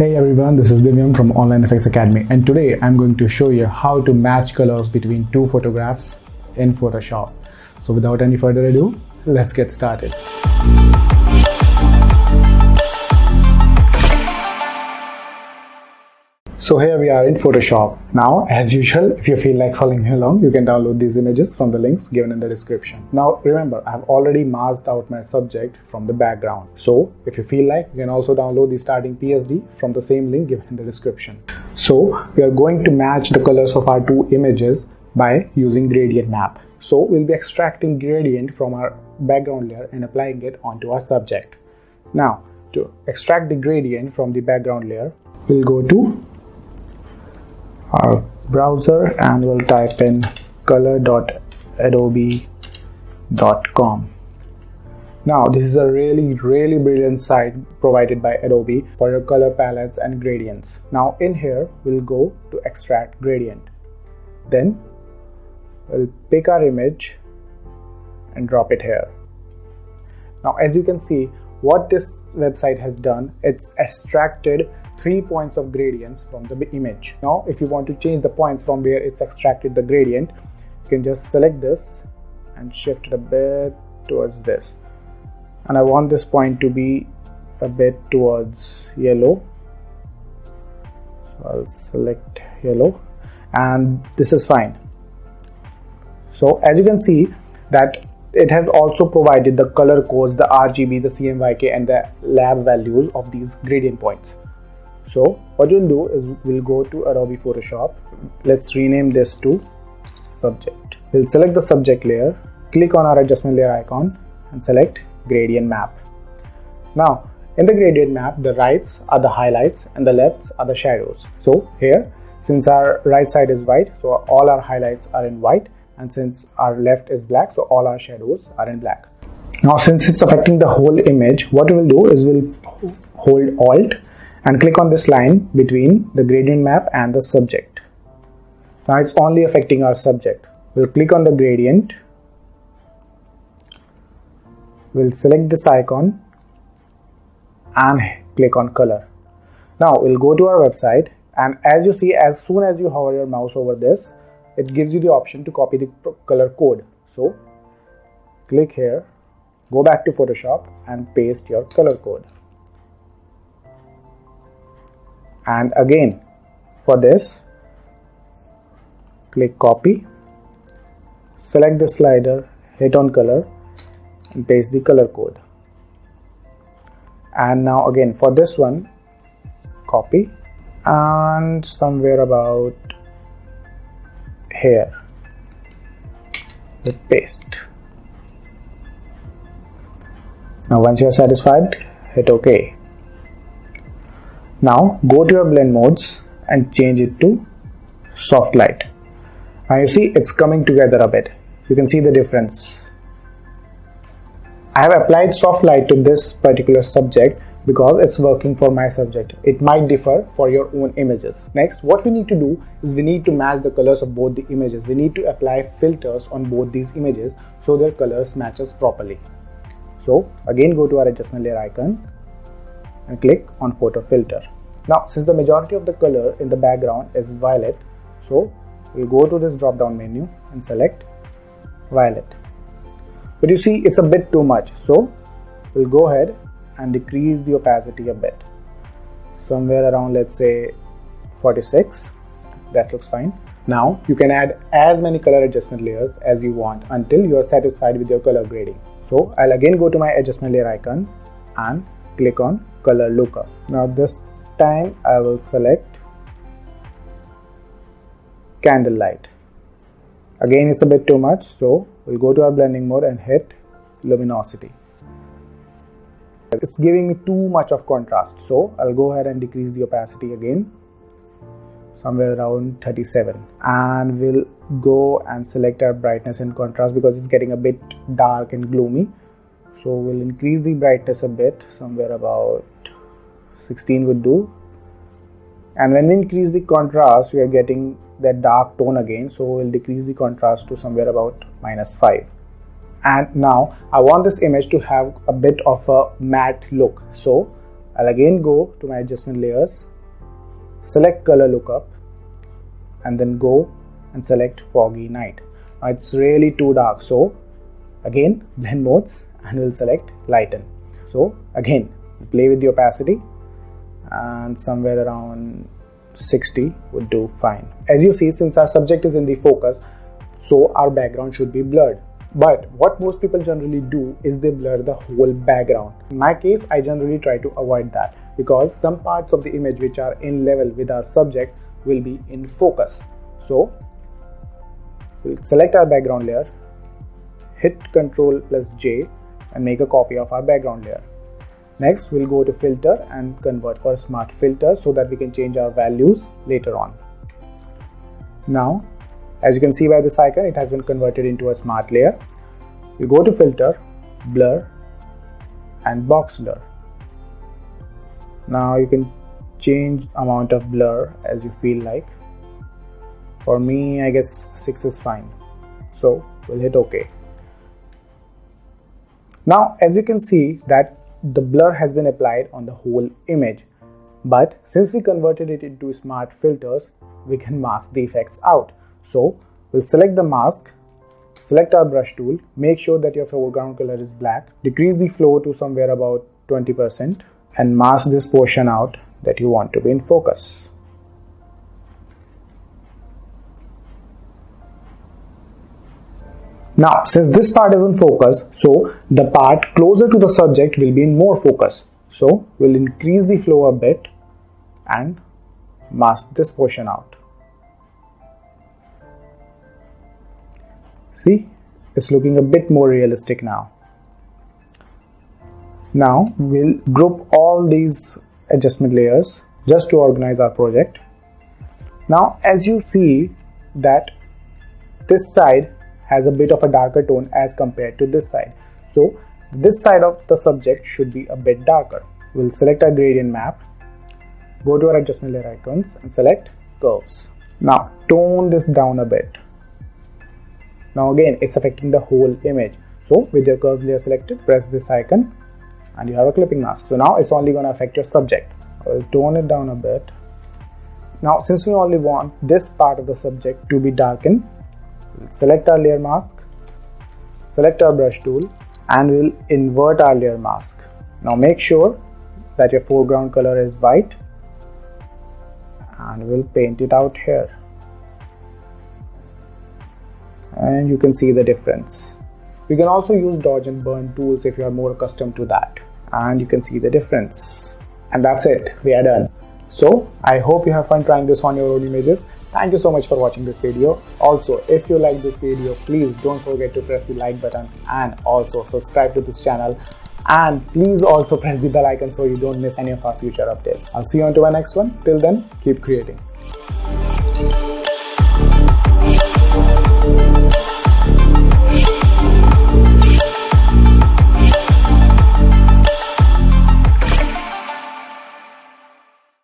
Hey everyone, this is Divyam from Online Effects Academy, and today I'm going to show you how to match colors between two photographs in Photoshop. So without any further ado, let's get started. So here we are in Photoshop. Now, as usual, if you feel like following me along, you can download these images from the links given in the description. Now, remember, I have already masked out my subject from the background. So, if you feel like, you can also download the starting PSD from the same link given in the description. So, we are going to match the colors of our two images by using gradient map. So, we'll be extracting gradient from our background layer and applying it onto our subject. Now, to extract the gradient from the background layer, we'll go to our browser and we'll type in color.adobe.com. Now this is a really brilliant site provided by Adobe for your color palettes and gradients. Now in here we'll go to extract gradient, then we'll pick our image and drop it here. Now as you can see, what this website has done, it's extracted 3 points of gradients from the image. Now if you want to change the points from where it's extracted the gradient, you can just select this and shift it a bit towards this, and I want this point to be a bit towards yellow, so I'll select yellow, and this is fine. So as you can see that it has also provided the color codes, the RGB, the CMYK and the lab values of these gradient points. So what we'll do is we'll go to Adobe Photoshop. Let's rename this to subject. We'll select the subject layer, click on our adjustment layer icon and select gradient map. Now in the gradient map, the rights are the highlights and the lefts are the shadows. So here, since our right side is white, so all our highlights are in white, and since our left is black, so all our shadows are in black. Now since it's affecting the whole image, what we'll do is we'll hold Alt and click on this line between the gradient map and the subject. Now it's only affecting our subject. We'll click on the gradient, we'll select this icon and click on color. Now we'll go to our website, and as you see, as soon as you hover your mouse over this, it gives you the option to copy the color code. So click here, go back to Photoshop and paste your color code. And again, for this, click copy, select the slider, hit on color and paste the color code. And now again for this one, copy and somewhere about here, hit paste. Now once you are satisfied, hit OK. Now go to your blend modes and change it to soft light. Now you see it's coming together a bit. You can see the difference. I have applied soft light to this particular subject because it's working for my subject. It might differ for your own images. Next, what we need to do is we need to match the colors of both the images. We need to apply filters on both these images so their colors matches properly. So again, go to our adjustment layer icon and click on photo filter. Now since the majority of the color in the background is violet, so we'll go to this drop down menu and select violet. But you see it's a bit too much, so we'll go ahead and decrease the opacity a bit, somewhere around, let's say 46. That looks fine. Now you can add as many color adjustment layers as you want until you are satisfied with your color grading. So I'll again go to my adjustment layer icon and click on color lookup. Now this time I will select candlelight. Again it's a bit too much, so we'll go to our blending mode and hit luminosity. It's giving me too much of contrast, so I'll go ahead and decrease the opacity again, somewhere around 37, and we'll go and select our brightness and contrast because it's getting a bit dark and gloomy. So we'll increase the brightness a bit, somewhere about 16 would do. And when we increase the contrast, we are getting that dark tone again. So we'll decrease the contrast to somewhere about -5. And now I want this image to have a bit of a matte look. So I'll again go to my adjustment layers, select color lookup, and then go and select foggy night. Now it's really too dark, so again blend modes and we'll select lighten. So again play with the opacity, and somewhere around 60 would do fine. As you see, since our subject is in the focus, so our background should be blurred. But what most people generally do is they blur the whole background. In my case, I generally try to avoid that because some parts of the image which are in level with our subject will be in focus. So we'll select our background layer, hit Ctrl+J and make a copy of our background layer. Next, we'll go to filter and convert for smart filter so that we can change our values later on. Now, as you can see by this icon, it has been converted into a smart layer. We go to filter, blur and box blur. Now you can change amount of blur as you feel like. For me, I guess 6 is fine. So we'll hit OK. Now, as you can see that the blur has been applied on the whole image. But since we converted it into smart filters, we can mask the effects out. So we'll select the mask, select our brush tool, make sure that your foreground color is black, decrease the flow to somewhere about 20% and mask this portion out that you want to be in focus. Now, since this part is in focus, so the part closer to the subject will be in more focus. So we'll increase the flow a bit and mask this portion out. See, it's looking a bit more realistic now. Now we'll group all these adjustment layers just to organize our project. Now, as you see that this side has a bit of a darker tone as compared to this side. So this side of the subject should be a bit darker. We'll select our gradient map, go to our adjustment layer icons and select curves. Now tone this down a bit. Now again, it's affecting the whole image. So with your curves layer selected, press this icon and you have a clipping mask. So now it's only going to affect your subject. I'll tone it down a bit. Now since we only want this part of the subject to be darkened, we'll select our layer mask, select our brush tool and we'll invert our layer mask. Now make sure that your foreground color is white and we'll paint it out here. And you can see the difference. You can also use dodge and burn tools if you are more accustomed to that, and you can see the difference. And that's it, we are done. So I hope you have fun trying this on your own images. Thank you so much for watching this video. Also, if you like this video, please don't forget to press the like button and also subscribe to this channel, and please also press the bell icon so you don't miss any of our future updates. I'll see you on to our next one. Till then, keep creating.